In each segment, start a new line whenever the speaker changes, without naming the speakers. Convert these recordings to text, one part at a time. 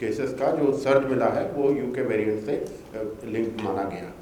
Cases का जो surge मिला है वो यूके वेरिएंट से लिंक माना गया।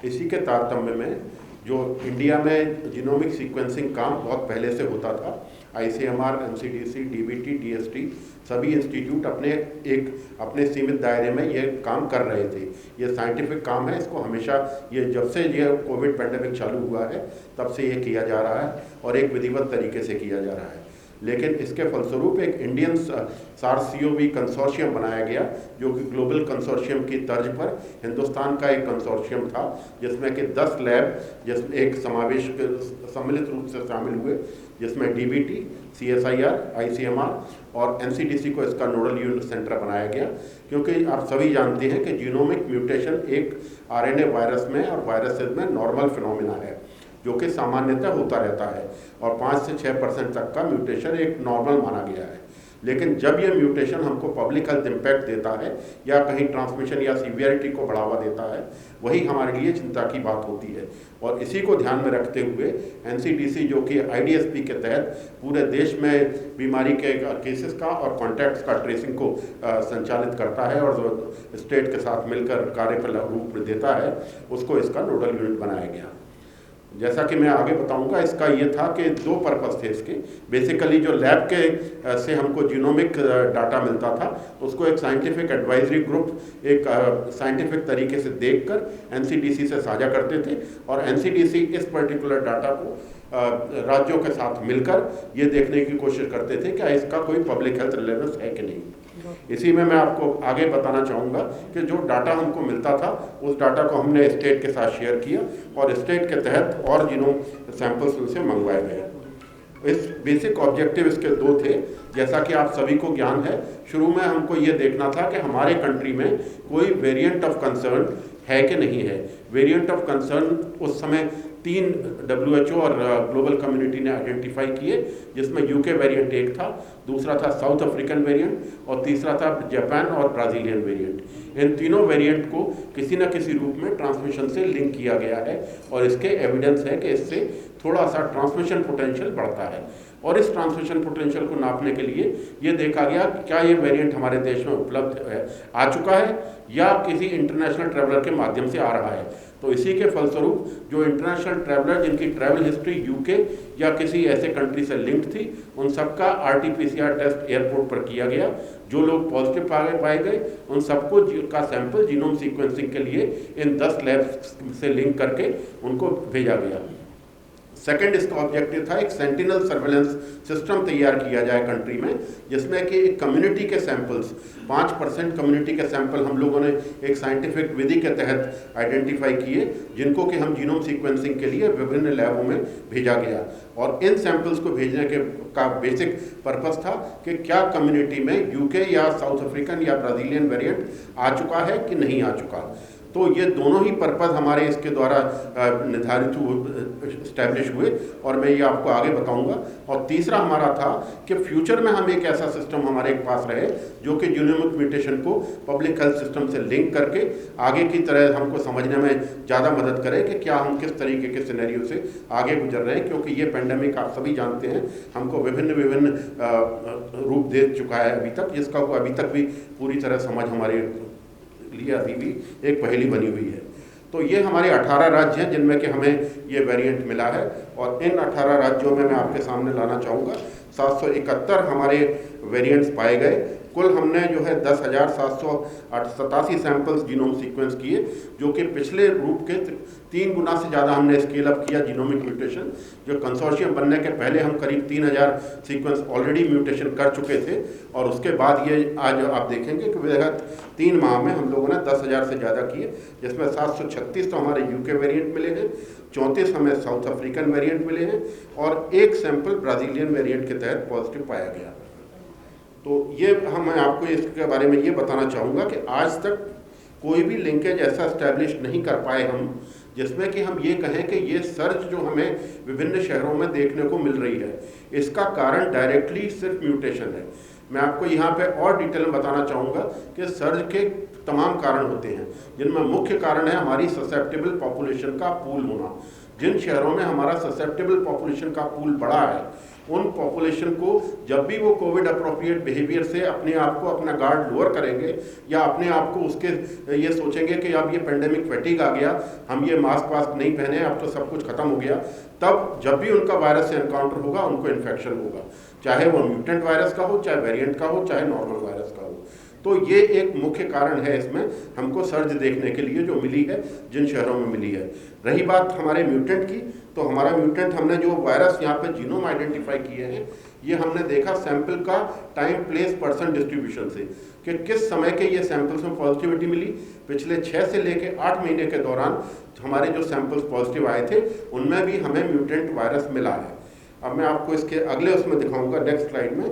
इसी के तारतम्य में जो इंडिया में जीनोमिक सीक्वेंसिंग काम बहुत पहले से होता था, ICMR, NCDC, DBT, DST सभी इंस्टीट्यूट अपने सीमित दायरे में ये काम कर रहे थे। ये साइंटिफिक काम है, इसको हमेशा जब से ये कोविड पैंडेमिक चालू हुआ है तब से ये किया जा रहा है और एक विधिवत तरीके से किया जा रहा है। लेकिन इसके फलस्वरूप एक इंडियन SARS-CoV कंसोर्शियम बनाया गया, जो कि ग्लोबल कंसोर्शियम की तर्ज पर हिंदुस्तान का एक कंसोर्शियम था, जिसमें कि 10 लैब जिसमें एक सम्मिलित रूप से शामिल हुए, जिसमें DBT, CSIR, ICMR और NCDC को इसका नोडल यूनिट सेंटर बनाया गया। क्योंकि आप सभी जानते हैं कि जीनोमिक म्यूटेशन एक RNA वायरस में और वायरसेस में नॉर्मल फिनोमिना है, जो कि सामान्यतः होता रहता है और 5 से 6% तक का म्यूटेशन एक नॉर्मल माना गया है। लेकिन जब ये म्यूटेशन हमको पब्लिक हेल्थ इम्पैक्ट देता है या कहीं ट्रांसमिशन या सीवियरिटी को बढ़ावा देता है, वही हमारे लिए चिंता की बात होती है। और इसी को ध्यान में रखते हुए NCDC, जो कि IDSP के तहत पूरे देश में बीमारी के केसेस का और कॉन्टैक्ट्स का ट्रेसिंग को संचालित करता है और स्टेट के साथ मिलकर कार्य पर रूप देता है, उसको इसका नोडल यूनिट बनाया गया। जैसा कि मैं आगे बताऊंगा, इसका ये था कि 2 पर्पस थे इसके। बेसिकली जो लैब के से हमको जीनोमिक डाटा मिलता था, उसको एक साइंटिफिक एडवाइजरी ग्रुप एक साइंटिफिक तरीके से देखकर NCDC से साझा करते थे और NCDC इस पर्टिकुलर डाटा को राज्यों के साथ मिलकर ये देखने की कोशिश करते थे कि इसका कोई पब्लिक हेल्थ रिलेवेंस है कि नहीं। इसी में मैं आपको आगे बताना चाहूँगा कि जो डाटा हमको मिलता था, उस डाटा को हमने स्टेट के साथ शेयर किया और स्टेट के तहत और जीनोम सैंपल्स उनसे मंगवाए गए। इस बेसिक ऑब्जेक्टिव इसके 2 थे। जैसा कि आप सभी को ज्ञान है, शुरू में हमको ये देखना था कि हमारे कंट्री में कोई वेरिएंट ऑफ कंसर्न है कि नहीं है। वेरिएंट ऑफ कंसर्न उस समय 3 WHO और ग्लोबल कम्युनिटी ने आइडेंटिफाई किए, जिसमें यूके वेरिएंट एक था, दूसरा था साउथ अफ्रीकन वेरिएंट और तीसरा था जापान और ब्राज़ीलियन वेरिएंट। इन तीनों वेरिएंट को किसी न किसी रूप में ट्रांसमिशन से लिंक किया गया है और इसके एविडेंस है कि इससे थोड़ा सा ट्रांसमिशन पोटेंशियल बढ़ता है। और इस ट्रांसमिशन पोटेंशियल को नापने के लिए ये देखा गया कि क्या ये वेरिएंट हमारे देश में उपलब्ध है, आ चुका है या किसी इंटरनेशनल ट्रैवलर के माध्यम से आ रहा है। तो इसी के फलस्वरूप जो इंटरनेशनल ट्रैवलर जिनकी ट्रैवल हिस्ट्री यूके या किसी ऐसे कंट्री से लिंक्ड थी, उन सबका RT-PCR टेस्ट एयरपोर्ट पर किया गया। जो लोग पॉजिटिव पाए गए, उन सबको का सैंपल जीनोम सीक्वेंसिंग के लिए इन 10 लैब्स से लिंक करके उनको भेजा गया। सेकेंड इसका ऑब्जेक्टिव था, एक सेंटिनल सर्वेलेंस सिस्टम तैयार किया जाए कंट्री में, जिसमें कि कम्युनिटी के सैंपल्स 5% कम्युनिटी के सैंपल हम लोगों ने एक साइंटिफिक विधि के तहत आइडेंटिफाई किए, जिनको कि हम जीनोम सीक्वेंसिंग के लिए विभिन्न लैबों में भेजा गया। और इन सैंपल्स को भेजने का बेसिक पर्पस था कि क्या कम्युनिटी में यूके या साउथ अफ्रीकन या ब्राज़ीलियन वेरिएंट आ चुका है कि नहीं आ चुका। तो ये दोनों ही पर्पस हमारे इसके द्वारा निर्धारित इस्टेब्लिश हुए और मैं ये आपको आगे बताऊंगा। और तीसरा हमारा था कि फ्यूचर में हम एक ऐसा सिस्टम हमारे पास रहे जो कि जीनोमिक म्यूटेशन को पब्लिक हेल्थ सिस्टम से लिंक करके आगे की तरह हमको समझने में ज़्यादा मदद करे कि क्या हम किस तरीके के सिनेरियो से आगे गुजर रहे हैं। क्योंकि ये पेंडेमिक आप सभी जानते हैं हमको विभिन्न रूप दे चुका है अभी तक, जिसका अभी तक भी पूरी तरह समझ हमारे लिए अभी भी एक पहेली बनी हुई है। तो ये हमारे 18 राज्य हैं जिनमें कि हमें ये वेरिएंट मिला है और इन 18 राज्यों में मैं आपके सामने लाना चाहूँगा 771 हमारे वेरिएंट्स पाए गए। कुल हमने जो है 10,787 सैंपल्स जीनोम सीक्वेंस किए, जो कि पिछले रूप के 3 गुना से ज़्यादा हमने स्केल अप किया जीनोमिक म्यूटेशन। जो कंसोर्शियम बनने के पहले हम करीब 3000 सीक्वेंस ऑलरेडी म्यूटेशन कर चुके थे और उसके बाद ये आज आप देखेंगे कि विगत 3 माह में हम लोगों ने 10,000 से ज़्यादा किए, जिसमें 736 तो हमारे यूके वेरिएंट मिले हैं, 34 हमें साउथ अफ्रीकन वेरिएंट मिले हैं और 1 सैंपल ब्राज़ीलियन वेरिएंट के तहत पॉजिटिव पाया गया। तो ये मैं आपको इसके बारे में ये बताना चाहूँगा कि आज तक कोई भी लिंकेज ऐसा इस्टेब्लिश नहीं कर पाए हम, जिसमें कि हम ये कहें कि ये सर्च जो हमें विभिन्न शहरों में देखने को मिल रही है, इसका कारण डायरेक्टली सिर्फ म्यूटेशन है। मैं आपको यहाँ पे और डिटेल में बताना चाहूँगा कि सर्च के तमाम कारण होते हैं, जिनमें मुख्य कारण है हमारी ससेप्टेबल पॉपुलेशन का पूल होना। जिन शहरों में हमारा ससेप्टेबल पॉपुलेशन का पूल बड़ा है, उन पॉपुलेशन को जब भी वो कोविड अप्रोप्रिएट बिहेवियर से अपने आप को अपना गार्ड लोअर करेंगे या अपने आप को उसके ये सोचेंगे कि अब ये पेंडेमिक फैटिग आ गया, हम ये मास्क वास्क नहीं पहने, अब तो सब कुछ खत्म हो गया, तब जब भी उनका वायरस से एनकाउंटर होगा उनको इन्फेक्शन होगा, चाहे वो म्यूटेंट वायरस का हो, चाहे वेरिएंट का हो, चाहे नॉर्मल वायरस का हो। तो ये एक मुख्य कारण है इसमें हमको सर्ज देखने के लिए जो मिली है, जिन शहरों में मिली है। रही बात हमारे म्यूटेंट की, तो हमारा म्यूटेंट हमने जो वायरस यहाँ पे जीनोम आइडेंटिफाई किए हैं, ये हमने देखा सैंपल का टाइम प्लेस पर्सन डिस्ट्रीब्यूशन से कि किस समय के ये सैंपल्स में पॉजिटिविटी मिली। पिछले 6 से लेकर 8 महीने के दौरान हमारे जो सैंपल्स पॉजिटिव आए थे उनमें भी हमें म्यूटेंट वायरस मिला है। अब मैं आपको इसके अगले उसमें दिखाऊंगा नेक्स्ट स्लाइड में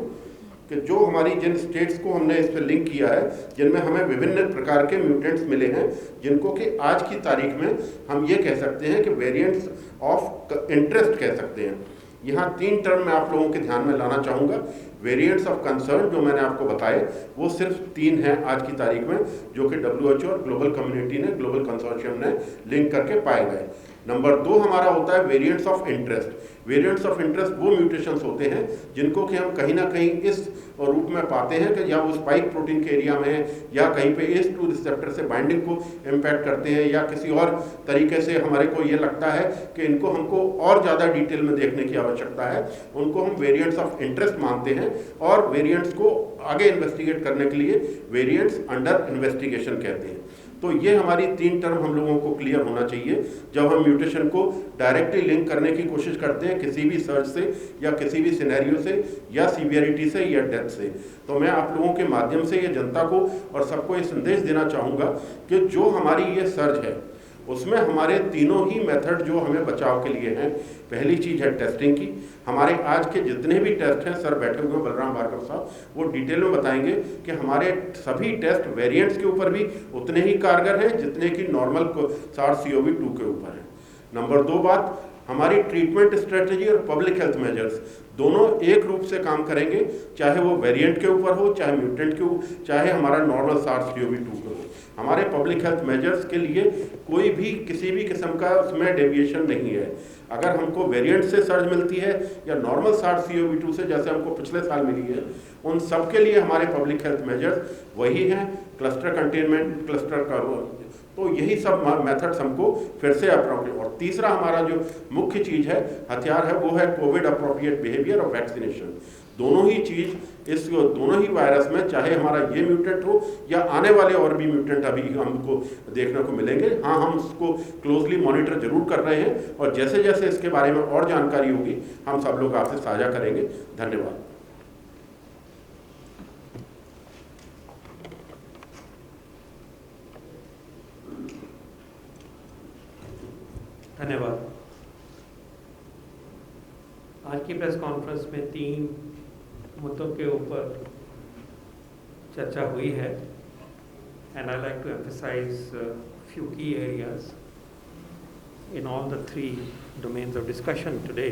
कि जो हमारी जिन स्टेट्स को हमने इस पर लिंक किया है, जिनमें हमें विभिन्न प्रकार के म्यूटेंट्स मिले हैं, जिनको कि आज की तारीख में हम ये कह सकते हैं कि वेरिएंट्स ऑफ इंटरेस्ट कह सकते हैं। यहाँ 3 टर्म मैं आप लोगों के ध्यान में लाना चाहूँगा। वेरिएंट्स ऑफ कंसर्न जो मैंने आपको बताए वो सिर्फ 3 हैं आज की तारीख में, जो कि WHO और ग्लोबल कम्युनिटी ने, ग्लोबल कंसोर्शियम ने लिंक करके पाए गए। नंबर 2 हमारा होता है variants of interest. Variants of interest वो म्यूटेशंस होते हैं जिनको कि हम कहीं ना कहीं इस रूप में पाते हैं कि या वो स्पाइक प्रोटीन के एरिया में या कहीं पे ACE2 रिसेप्टर से बाइंडिंग को इम्पैक्ट करते हैं, या किसी और तरीके से हमारे को ये लगता है कि इनको हमको और ज़्यादा डिटेल में देखने की आवश्यकता है, उनको हम वेरिएंट्स ऑफ इंटरेस्ट मानते हैं और वेरिएंट्स को आगे इन्वेस्टिगेट करने के लिए वेरिएंट्स अंडर इन्वेस्टिगेशन कहते हैं। तो ये हमारी 3 टर्म हम लोगों को क्लियर होना चाहिए जब हम म्यूटेशन को डायरेक्टली लिंक करने की कोशिश करते हैं किसी भी सर्च से या किसी भी सिनेरियो से या सीवियरिटी से या डेथ से। तो मैं आप लोगों के माध्यम से ये जनता को और सबको ये संदेश देना चाहूँगा कि जो हमारी ये सर्च है उसमें हमारे तीनों ही मेथड जो हमें बचाव के लिए हैं। पहली चीज़ है टेस्टिंग की। हमारे आज के जितने भी टेस्ट हैं, सर बैठे हुए बलराम भार्गव साहब वो डिटेल में बताएंगे कि हमारे सभी टेस्ट वेरिएंट्स के ऊपर भी उतने ही कारगर हैं जितने कि नॉर्मल SARS-CoV-2 के ऊपर हैं। नंबर 2 बात, हमारी ट्रीटमेंट स्ट्रेटजी और पब्लिक हेल्थ मेजर्स दोनों एक रूप से काम करेंगे, चाहे वो वेरिएंट के ऊपर हो, चाहे म्यूटेंट के ऊपर, चाहे हमारा नॉर्मल SARS-CoV-2 के हो। हमारे पब्लिक हेल्थ मेजर्स के लिए कोई भी किसी भी किस्म का उसमें डेविएशन नहीं है। अगर हमको वेरिएंट से सर्ज मिलती है या नॉर्मल SARS-CoV-2 से जैसे हमको पिछले साल मिली है, उन सब के लिए हमारे पब्लिक हेल्थ मेजर्स वही हैं, क्लस्टर कंटेनमेंट, क्लस्टर का। तो यही सब मेथड्स हमको फिर से अप्रोप्रिएट। और तीसरा हमारा जो मुख्य चीज़ है, हथियार है, वो है कोविड अप्रोप्रिएट बिहेवियर और वैक्सीनेशन। दोनों ही चीज़ इस दोनों ही वायरस में, चाहे हमारा ये म्यूटेंट हो या आने वाले और भी म्यूटेंट अभी हमको देखने को मिलेंगे। हाँ, हम उसको क्लोजली मॉनिटर जरूर कर रहे हैं और जैसे जैसे इसके बारे में और जानकारी होगी हम सब लोग आपसे साझा करेंगे। धन्यवाद।
धन्यवाद। आज की प्रेस कॉन्फ्रेंस में 3 मुद्दों के ऊपर चर्चा हुई है and I like to emphasize few key areas in all the 3 domains of discussion today.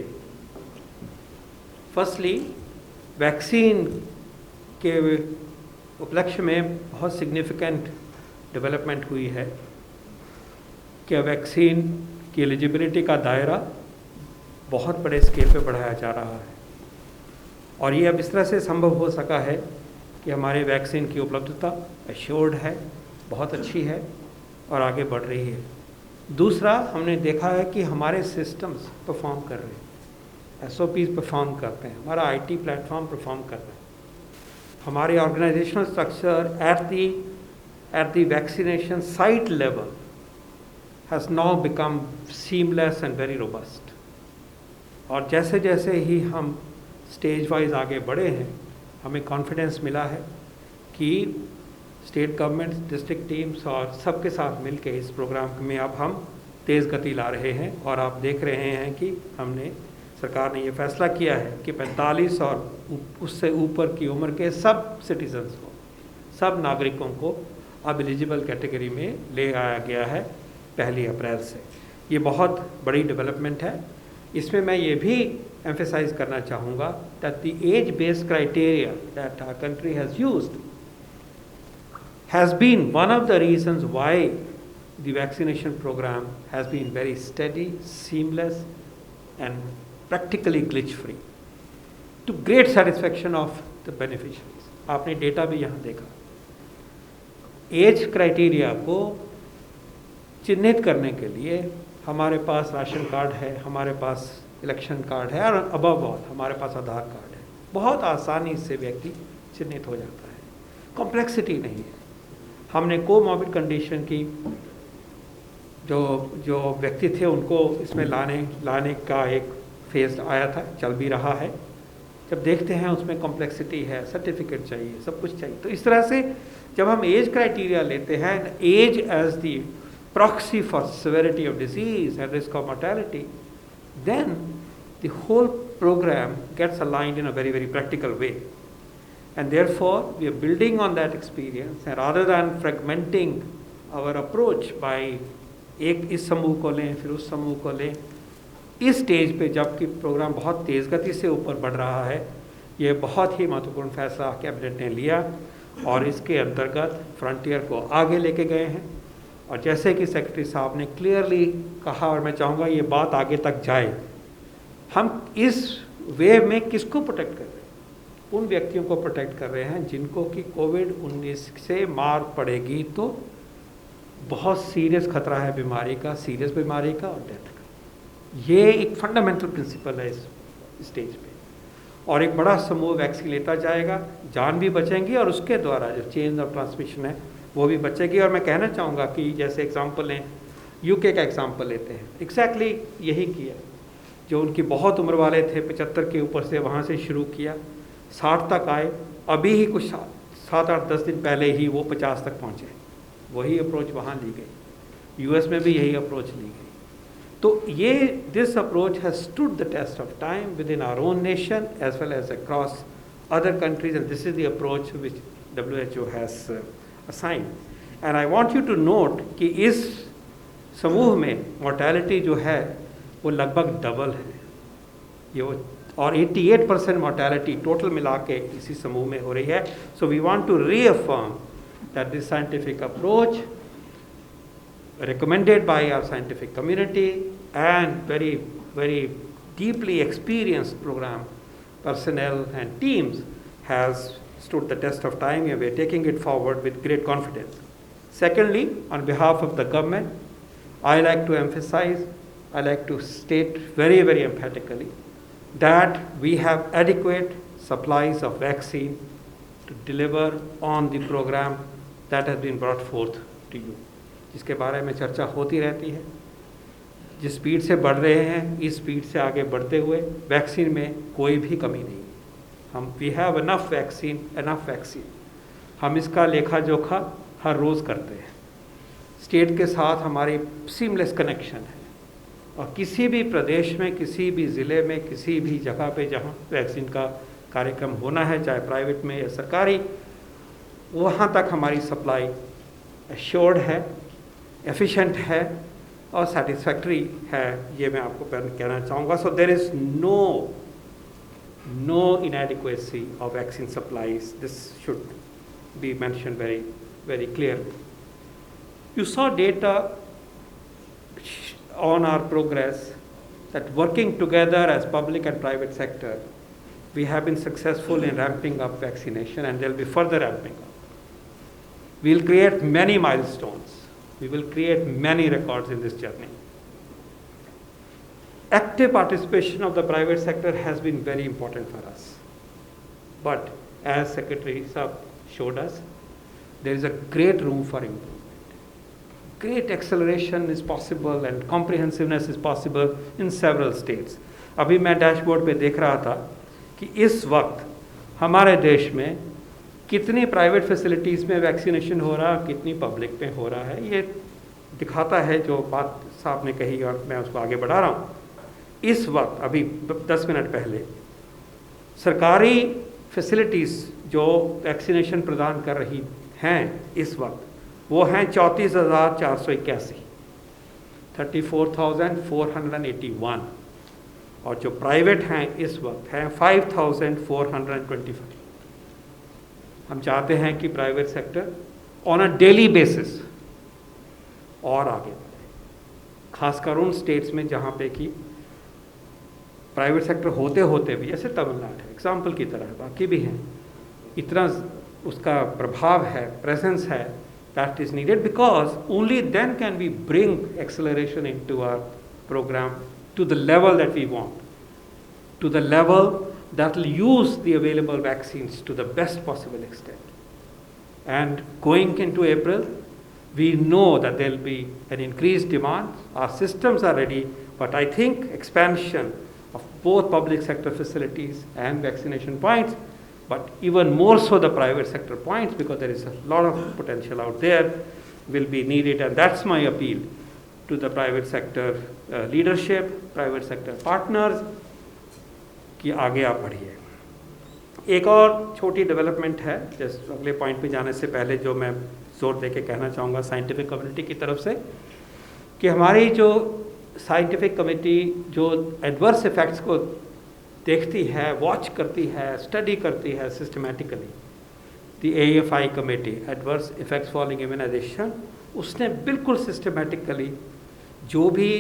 Firstly, vaccine के उपलक्ष्य में बहुत सिग्निफिकेंट डेवलपमेंट हुई है कि वैक्सीन की एलिजिबिलिटी का दायरा बहुत बड़े स्केल पे बढ़ाया जा रहा है और ये अब इस तरह से संभव हो सका है कि हमारे वैक्सीन की उपलब्धता एश्योर्ड है, बहुत अच्छी है और आगे बढ़ रही है। दूसरा, हमने देखा है कि हमारे सिस्टम्स परफॉर्म कर रहे हैं, SOPs परफॉर्म करते हैं, हमारा IT प्लेटफॉर्म परफॉर्म कर रहे हैं, हमारे organizational structure at the vaccination site level has now become seamless and very robust. और जैसे जैसे ही हम स्टेज वाइज आगे बढ़े हैं, हमें कॉन्फिडेंस मिला है कि स्टेट गवर्नमेंट्स, डिस्ट्रिक्ट टीम्स और सबके साथ मिलकर इस प्रोग्राम में अब हम तेज़ गति ला रहे हैं। और आप देख रहे हैं कि सरकार ने ये फैसला किया है कि 45 और उससे ऊपर की उम्र के सब सिटीजन्स को, सब नागरिकों को अब एलिजिबल कैटेगरी में ले आया गया है 1 अप्रैल से। ये बहुत बड़ी डेवलपमेंट है। इसमें मैं ये भी एम्फेसाइज करना चाहूँगा that the age based criteria that our country has used has been one of the reasons why the vaccination program has been very steady, seamless and practically glitch free. To great satisfaction of the beneficiaries. आपने data भी यहाँ देखा। Age criteria को चिन्हित करने के लिए हमारे पास राशन कार्ड है, हमारे पास इलेक्शन कार्ड है, और अबव ऑल हमारे पास आधार कार्ड है। बहुत आसानी से व्यक्ति चिन्हित हो जाता है, कॉम्प्लेक्सिटी नहीं है। हमने कोमॉर्बिड कंडीशन की जो व्यक्ति थे उनको इसमें लाने का एक फेज आया था, चल भी रहा है। जब देखते हैं उसमें कॉम्प्लेक्सिटी है, सर्टिफिकेट चाहिए, सब कुछ चाहिए। तो इस तरह से जब हम एज क्राइटेरिया लेते हैं, age as the proxy for severity of disease and risk of mortality, then the whole program gets aligned in a very, very practical way. And therefore, we are building on that experience, and rather than fragmenting our approach by एक इस समूह को लें फिर उस समूह को लें, इस स्टेज पे जबकि प्रोग्राम बहुत तेज़ गति से ऊपर बढ़ रहा है, ये बहुत ही महत्वपूर्ण फैसला कैबिनेट ने लिया और इसके अंतर्गत फ्रंटियर को आगे लेके गए हैं। और जैसे कि सेक्रेटरी साहब ने क्लियरली कहा, और मैं चाहूँगा ये बात आगे तक जाए, हम इस वेव में किसको प्रोटेक्ट कर रहे हैं? उन व्यक्तियों को प्रोटेक्ट कर रहे हैं जिनको कि कोविड-19 से मार पड़ेगी तो बहुत सीरियस खतरा है बीमारी का, सीरियस बीमारी का और डेथ का। ये एक फंडामेंटल प्रिंसिपल है इस स्टेज पे। और एक बड़ा समूह वैक्सीन लेता जाएगा, जान भी बचेंगी और उसके द्वारा जो चेन ऑफ ट्रांसमिशन है वो भी बचेगी। और मैं कहना चाहूँगा कि जैसे एग्जांपल लें, यूके का एग्जांपल लेते हैं, एग्जैक्टली यही किया। जो उनकी बहुत उम्र वाले थे 75 के ऊपर से, वहाँ से शुरू किया, 60 तक आए, अभी ही कुछ 7-8-10 दिन पहले ही वो 50 तक पहुँचे। वही अप्रोच वहाँ ली गई। यूएस में भी यही अप्रोच ली गई। तो ये this approach has stood the test of time within our own nation as well as across other countries, and this is the approach which WHO has assign. And I want you to note कि इस समूह में mortality जो है वो लगभग double है ये, और 88% मोर्टेलिटी टोटल मिला के इसी समूह में हो रही है। So we want to reaffirm that this scientific approach recommended by our scientific community and very, very deeply experienced program personnel and teams has stood the test of time, and we are taking it forward with great confidence. Secondly, on behalf of the government, I like to emphasize, I like to state very, very emphatically that we have adequate supplies of vaccine to deliver on the program that has been brought forth to you, जिसके बारे में चर्चा होती रहती है। जिस speed से बढ़ रहे हैं, इस स्पीड से आगे बढ़ते हुए वैक्सीन में कोई भी कमी नहीं है। हम वी हैव एनफ वैक्सीन। हम इसका लेखा जोखा हर रोज़ करते हैं। स्टेट के साथ हमारी सीमलेस कनेक्शन है, और किसी भी प्रदेश में, किसी भी ज़िले में, किसी भी जगह पे जहाँ वैक्सीन का कार्यक्रम होना है, चाहे प्राइवेट में या सरकारी, वहाँ तक हमारी सप्लाई एश्योर्ड है, एफिशिएंट है और सेटिस्फैक्ट्री है। ये मैं आपको कहना चाहूँगा। So there is no inadequacy of vaccine supplies. This should be mentioned very, very clearly. You saw data on our progress that working together as public and private sector, we have been successful in ramping up vaccination, and there will be further ramping up. We will create many milestones. We will create many records in this journey. Active participation of the private sector has been very important for us. But as Secretary Saab showed us, there is a great room for improvement. Great acceleration is possible and comprehensiveness is possible in several states. अभी मैं dashboard पे देख रहा था कि इस वक्त हमारे देश में कितनी प्राइवेट फैसिलिटीज़ में वैक्सीनेशन हो रहा है, कितनी पब्लिक में हो रहा है। ये दिखाता है जो बात साहब ने कही, और मैं उसको आगे बढ़ा रहा हूँ। इस वक्त अभी 10 मिनट पहले सरकारी फैसिलिटीज़ जो वैक्सीनेशन प्रदान कर रही हैं इस वक्त, वो हैं 34,481, 34,481, और जो प्राइवेट हैं इस वक्त हैं 5,425। हम चाहते हैं कि private sector on a daily basis और आगे बढ़े, खासकर उन स्टेट्स में जहाँ पे कि प्राइवेट सेक्टर होते होते भी, जैसे तमिलनाडु है एग्जाम्पल की तरह, बाकी भी हैं, इतना उसका प्रभाव है, प्रेजेंस है, that is needed, because only then can we bring acceleration into our program to the level that we want, to the level that will use the available vaccines to the best possible extent. And going into April, we know that there will be an increased demand. Our systems are ready, but I think expansion of both public sector facilities and vaccination points, but even more so the private sector points, because there is a lot of potential out there, will be needed. And that's my appeal to the private sector leadership, private sector partners, कि आगे आप बढ़िए। एक और छोटी development है, जैसे अगले पॉइंट पे जाने से पहले जो मैं जोर दे के कहना चाहूँगा साइंटिफिक कम्युनिटी की तरफ से, कि हमारी जो साइंटिफिक कमेटी जो एडवर्स इफेक्ट्स को देखती है, वॉच करती है, स्टडी करती है systematically, the AFI committee adverse effects following immunisation, उसने बिल्कुल सिस्टमेटिकली जो भी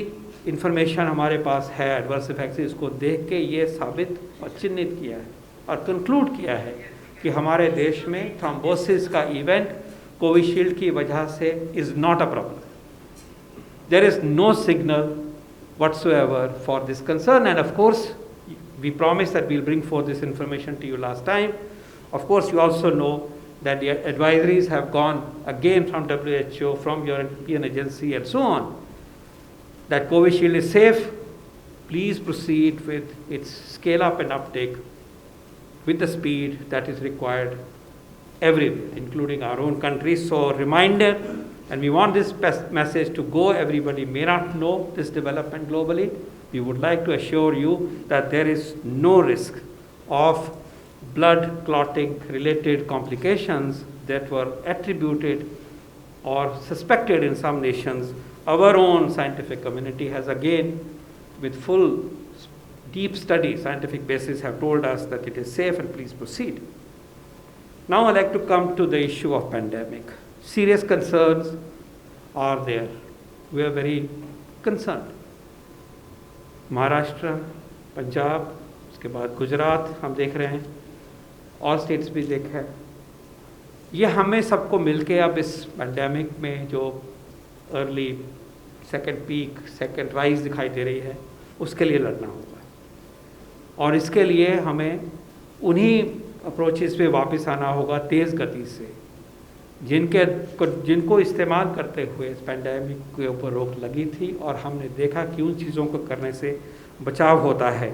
इंफॉर्मेशन हमारे पास है एडवर्स इफेक्ट्स, इसको देख के ये साबित और चिन्हित किया है और कंक्लूड किया है कि हमारे देश में थ्रोम्बोसिस का इवेंट कोविशील्ड की वजह से is not a problem. There is no signal whatsoever for this concern, and of course we promised that we'll bring forth this information to you last time. Of course you also know that the advisories have gone again from WHO, from European agency and so on, that Covishield is safe. Please proceed with its scale up and uptake with the speed that is required everywhere, including our own country. So reminder, and we want this message to go. Everybody may not know this development globally. We would like to assure you that there is no risk of blood clotting related complications that were attributed or suspected in some nations. Our own scientific community has again, with full deep study, scientific basis, have told us that it is safe, and please proceed. Now I'd like to come to the issue of pandemic. Serious concerns are there. We are very concerned. Maharashtra, Punjab, उसके बाद गुजरात हम देख रहे हैं, और states भी देख है। ये हमें सबको मिलके अब इस पैंडेमिक में जो early second peak, second rise दिखाई दे रही है, उसके लिए लड़ना होगा, और इसके लिए हमें उन्हीं अप्रोचेस पे वापस आना होगा तेज़ गति से, जिनको इस्तेमाल करते हुए इस पैंडेमिक के ऊपर रोक लगी थी, और हमने देखा कि उन चीज़ों को करने से बचाव होता है।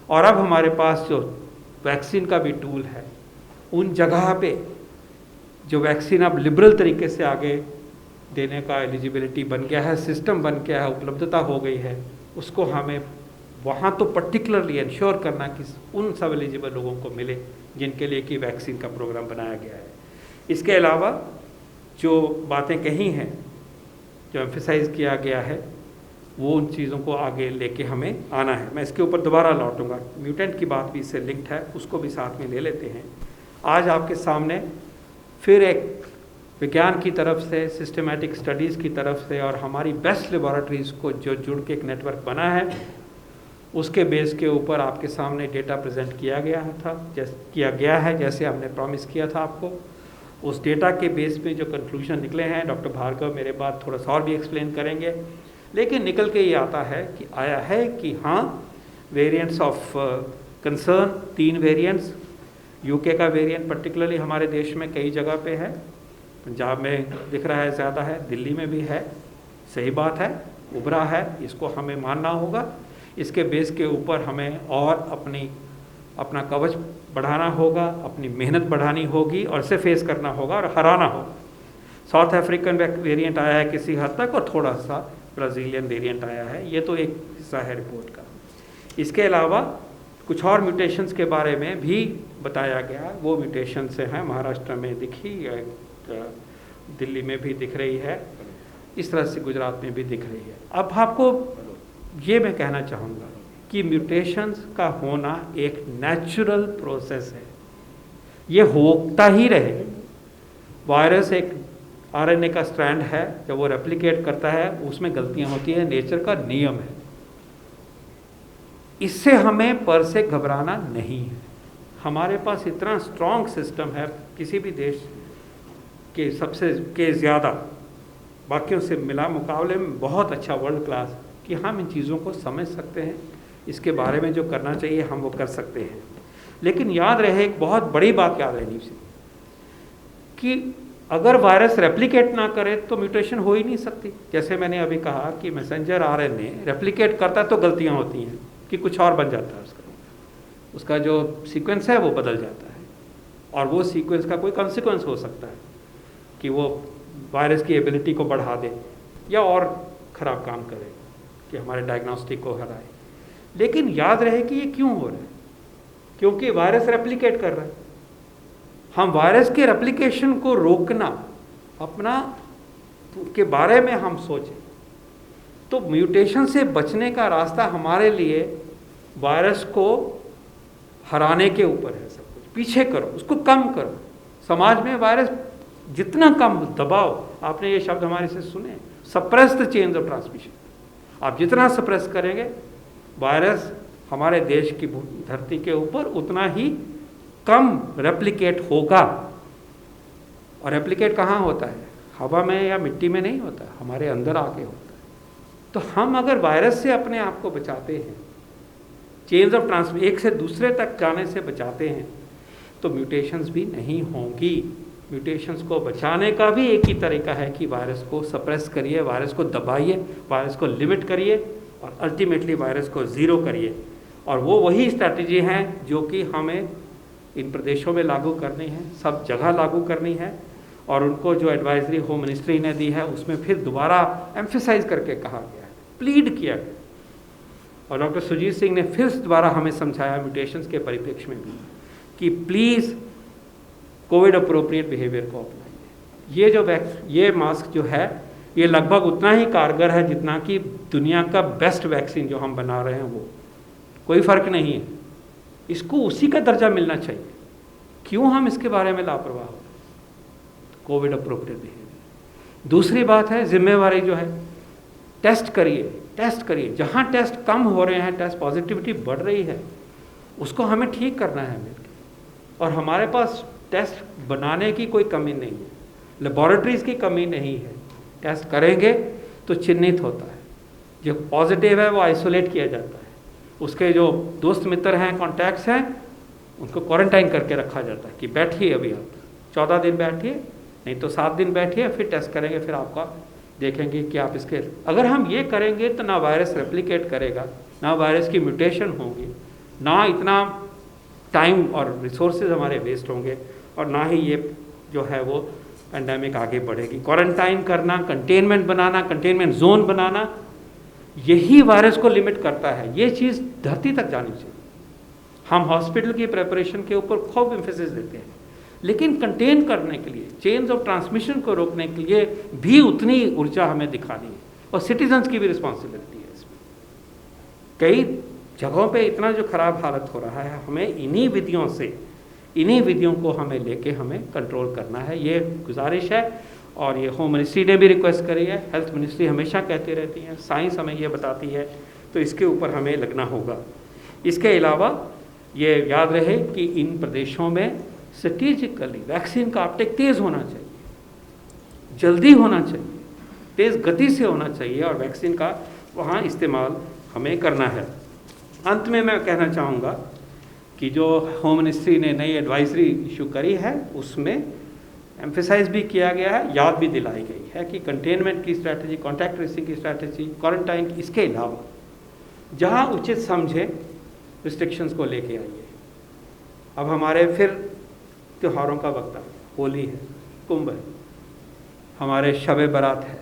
और अब हमारे पास जो वैक्सीन का भी टूल है, उन जगह पे जो वैक्सीन अब लिबरल तरीके से आगे देने का एलिजिबिलिटी बन गया है, सिस्टम बन गया है, उपलब्धता हो गई है, उसको हमें वहाँ तो पर्टिकुलरली इंश्योर करना कि उन सब एलिजिबल लोगों को मिले जिनके लिए कि वैक्सीन का प्रोग्राम बनाया गया है। इसके अलावा जो बातें कही हैं, जो एम्फेसाइज किया गया है, वो उन चीज़ों को आगे लेके हमें आना है। मैं इसके ऊपर दोबारा लौटूंगा, म्यूटेंट की बात भी इससे लिंक्ड है, उसको भी साथ में ले लेते हैं। आज आपके सामने फिर एक विज्ञान की तरफ से, सिस्टमेटिक स्टडीज़ की तरफ से, और हमारी बेस्ट लेबॉरेटरीज़ को जो जुड़ के एक नेटवर्क बना है, उसके बेस के ऊपर आपके सामने डेटा प्रेजेंट किया गया है, जैसे हमने प्रॉमिस किया था आपको। उस डेटा के बेस पे जो कंक्लूजन निकले हैं, डॉक्टर भार्गव मेरे बाद थोड़ा सा और भी एक्सप्लेन करेंगे, लेकिन निकल के ये आया है कि हाँ, variants of concern 3 variants, UK का वेरिएंट पर्टिकुलरली हमारे देश में कई जगह पे है, पंजाब में दिख रहा है ज़्यादा है, दिल्ली में भी है, सही बात है, उभरा है, इसको हमें मानना होगा। इसके बेस के ऊपर हमें और अपना कवच बढ़ाना होगा, अपनी मेहनत बढ़ानी होगी, और इसे फेस करना होगा और हराना होगा। साउथ अफ्रीकन वेरिएंट आया है किसी हद तक, और थोड़ा सा ब्राज़ीलियन वेरिएंट आया है, ये तो एक हिस्सा है रिपोर्ट का। इसके अलावा कुछ और म्यूटेशंस के बारे में भी बताया गया, वो म्यूटेशंस से हैं, महाराष्ट्र में दिखी, दिल्ली में भी दिख रही है, इस तरह से गुजरात में भी दिख रही है। अब आपको ये मैं कहना चाहूँगा कि म्यूटेशंस का होना एक नेचुरल प्रोसेस है, ये होता ही रहे। वायरस एक आरएनए का स्ट्रैंड है, जब वो रेप्लिकेट करता है उसमें गलतियाँ होती हैं, नेचर का नियम है। इससे हमें पर से घबराना नहीं है। हमारे पास इतना स्ट्रॉन्ग सिस्टम है किसी भी देश के सबसे के ज़्यादा बाकियों से मिला मुकाबले में बहुत अच्छा वर्ल्ड क्लास, कि हम इन चीज़ों को समझ सकते हैं, इसके बारे में जो करना चाहिए हम वो कर सकते हैं। लेकिन याद रहे, एक बहुत बड़ी बात याद रहनी चाहिए कि अगर वायरस रेप्लिकेट ना करे तो म्यूटेशन हो ही नहीं सकती। जैसे मैंने अभी कहा कि मैसेंजर आरएनए रेप्लिकेट करता तो गलतियां होती हैं कि कुछ और बन जाता है, उसका जो सीक्वेंस है वो बदल जाता है, और वो सीक्वेंस का कोई कॉन्सिक्वेंस हो सकता है कि वो वायरस की एबिलिटी को बढ़ा दे या और ख़राब काम करे कि हमारे डायग्नोस्टिक को हराए। लेकिन याद रहे कि ये क्यों हो रहा है, क्योंकि वायरस रेप्लिकेट कर रहा है। हम वायरस के रेप्लिकेशन को रोकना अपना के बारे में हम सोचें तो म्यूटेशन से बचने का रास्ता हमारे लिए वायरस को हराने के ऊपर है। सब कुछ पीछे करो, उसको कम करो। समाज में वायरस जितना कम दबाओ, आपने ये शब्द हमारे से सुने, suppress the chain of transmission. आप जितना सप्रेस करेंगे वायरस हमारे देश की धरती के ऊपर उतना ही कम रेप्लिकेट होगा। और रेप्लिकेट कहाँ होता है? हवा में या मिट्टी में नहीं होता, हमारे अंदर आके होता है। तो हम अगर वायरस से अपने आप को बचाते हैं, चेंज ऑफ ट्रांसमिशन एक से दूसरे तक जाने से बचाते हैं, तो म्यूटेशंस भी नहीं होंगी। म्यूटेशंस को बचाने का भी एक ही तरीका है कि वायरस को सप्रेस करिए, वायरस को दबाइए, वायरस को लिमिट करिए और अल्टीमेटली वायरस को ज़ीरो करिए। और वो वही स्ट्रैटेजी हैं जो कि हमें इन प्रदेशों में लागू करनी है, सब जगह लागू करनी है। और उनको जो एडवाइजरी होम मिनिस्ट्री ने दी है उसमें फिर दोबारा एम्फेसाइज करके कहा गया है, प्लीड किया गया। और डॉक्टर सुजीत सिंह ने फिर दोबारा हमें समझाया म्यूटेशंस के परिप्रेक्ष्य में भी कि प्लीज़ कोविड अप्रोप्रिएट बिहेवियर को अपनाइए। ये मास्क जो है ये लगभग उतना ही कारगर है जितना कि दुनिया का बेस्ट वैक्सीन जो हम बना रहे हैं वो, कोई फ़र्क नहीं है। इसको उसी का दर्जा मिलना चाहिए। क्यों हम इसके बारे में लापरवाह हो? Covid appropriate behaviour. दूसरी बात है जिम्मेवारी जो है, टेस्ट करिए। जहाँ टेस्ट कम हो रहे हैं, टेस्ट पॉजिटिविटी बढ़ रही है, उसको हमें ठीक करना है मिलकर। और हमारे पास टेस्ट बनाने की कोई कमी नहीं है, लेबॉरेटरीज़ की कमी नहीं है। टेस्ट करेंगे तो चिन्हित होता है, जो पॉजिटिव है वो आइसोलेट किया जाता है, उसके जो दोस्त मित्र हैं, कॉन्टैक्ट्स हैं, उनको क्वारंटाइन करके रखा जाता है कि बैठिए, अभी आप 14 दिन बैठिए, नहीं तो 7 दिन बैठिए, फिर टेस्ट करेंगे, फिर आपका देखेंगे कि आप इसके। अगर हम ये करेंगे तो ना वायरस रेप्लिकेट करेगा, ना वायरस की म्यूटेशन होगी, ना इतना टाइम और रिसोर्सेज हमारे वेस्ट होंगे, और ना ही ये जो है वो पेंडेमिक आगे बढ़ेगी। क्वारंटाइन करना, कंटेनमेंट बनाना, कंटेनमेंट जोन बनाना, यही वायरस को लिमिट करता है। ये चीज़ धरती तक जानी चाहिए। हम हॉस्पिटल की प्रिपरेशन के ऊपर खूब एम्फेसिस देते हैं, लेकिन कंटेन करने के लिए, चेन्स ऑफ ट्रांसमिशन को रोकने के लिए भी उतनी ऊर्जा हमें दिखानी है, और सिटीजन्स की भी रिस्पॉन्सिबिलिटी है इसमें। कई जगहों पे इतना जो खराब हालत हो रहा है, हमें इन्हीं विधियों को हमें लेके हमें कंट्रोल करना है। ये गुजारिश है, और ये होम मिनिस्ट्री ने भी रिक्वेस्ट करी है, हेल्थ मिनिस्ट्री हमेशा कहती रहती है, साइंस हमें ये बताती है, तो इसके ऊपर हमें लगना होगा। इसके अलावा ये याद रहे कि इन प्रदेशों में स्ट्रेटेजिकली वैक्सीन का अपटेक तेज़ होना चाहिए, जल्दी होना चाहिए, तेज़ गति से होना चाहिए, और वैक्सीन का वहाँ इस्तेमाल हमें करना है। अंत में मैं कहना चाहूँगा कि जो होम मिनिस्ट्री ने नई एडवाइजरी इशू करी है उसमें एम्फेसाइज भी किया गया है, याद भी दिलाई गई है कि कंटेनमेंट की स्ट्रैटेजी, कॉन्टैक्ट ट्रेसिंग की स्ट्रैटेजी, क्वारंटाइन की, इसके अलावा जहां उचित समझे रिस्ट्रिक्शंस को लेके आइए। अब हमारे फिर त्योहारों का वक्त आ गया, होली है, कुंभ है, हमारे शब बारात है,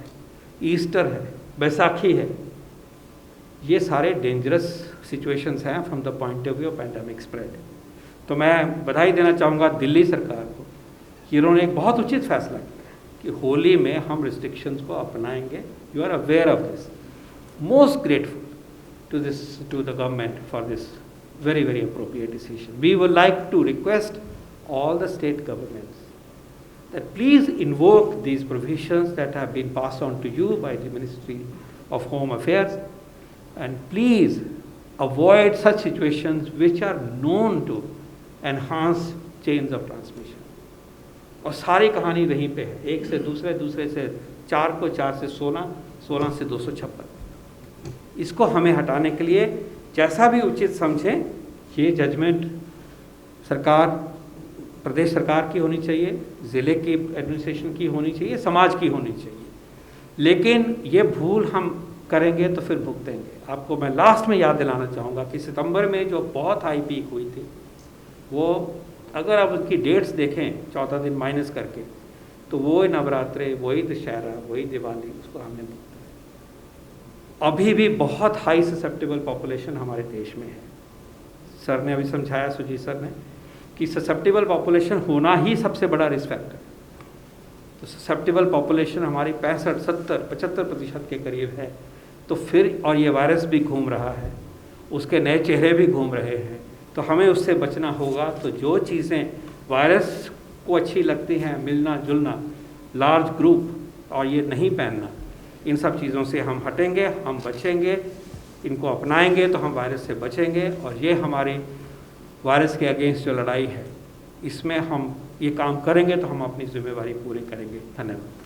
ईस्टर है, बैसाखी है। ये सारे डेंजरस सिचुएशंस हैं from the point of view of pandemic spread. तो मैं बधाई देना चाहूँगा दिल्ली सरकार को कि उन्होंने एक बहुत उचित फैसला किया कि होली में हम रिस्ट्रिक्शंस को अपनाएंगे। You are aware of this. Most grateful to the government for this very, very appropriate decision. We would like to request all the state governments that please invoke these provisions that have been passed on to you by the Ministry of Home Affairs, and please avoid such situations which are known to enhance chains of transmission. और सारी कहानी वहीं पे है, एक से दूसरे, दूसरे से 4 को 4 से 16, 16 से 256। इसको हमें हटाने के लिए जैसा भी उचित समझें, ये जजमेंट सरकार, प्रदेश सरकार की होनी चाहिए, ज़िले की एडमिनिस्ट्रेशन की होनी चाहिए, समाज की होनी चाहिए। लेकिन ये भूल हम करेंगे तो फिर भुगतेंगे। आपको मैं लास्ट में याद दिलाना चाहूँगा कि सितंबर में जो बहुत हाई पीक हुई थी, वो अगर आप उसकी डेट्स देखें 14 दिन माइनस करके, तो वो नवरात्रे, वही दशहरा, वही दिवाली, उसको हमने भुगता। अभी भी बहुत हाई ससेप्टेबल पॉपुलेशन हमारे देश में है। सर ने अभी समझाया, सुजीत सर ने, कि ससेप्टेबल पॉपुलेशन होना ही सबसे बड़ा रिस्क फैक्टर है। तो ससेप्टेबल पॉपुलेशन हमारी 65, 70, 75% के करीब है। तो फिर और ये वायरस भी घूम रहा है, उसके नए चेहरे भी घूम रहे हैं, तो हमें उससे बचना होगा। तो जो चीज़ें वायरस को अच्छी लगती हैं, मिलना जुलना, लार्ज ग्रुप, और ये नहीं पहनना, इन सब चीज़ों से हम हटेंगे, हम बचेंगे, इनको अपनाएंगे तो हम वायरस से बचेंगे। और ये हमारी वायरस के अगेंस्ट जो लड़ाई है, इसमें हम ये काम करेंगे तो हम अपनी जिम्मेवारी पूरी करेंगे। धन्यवाद।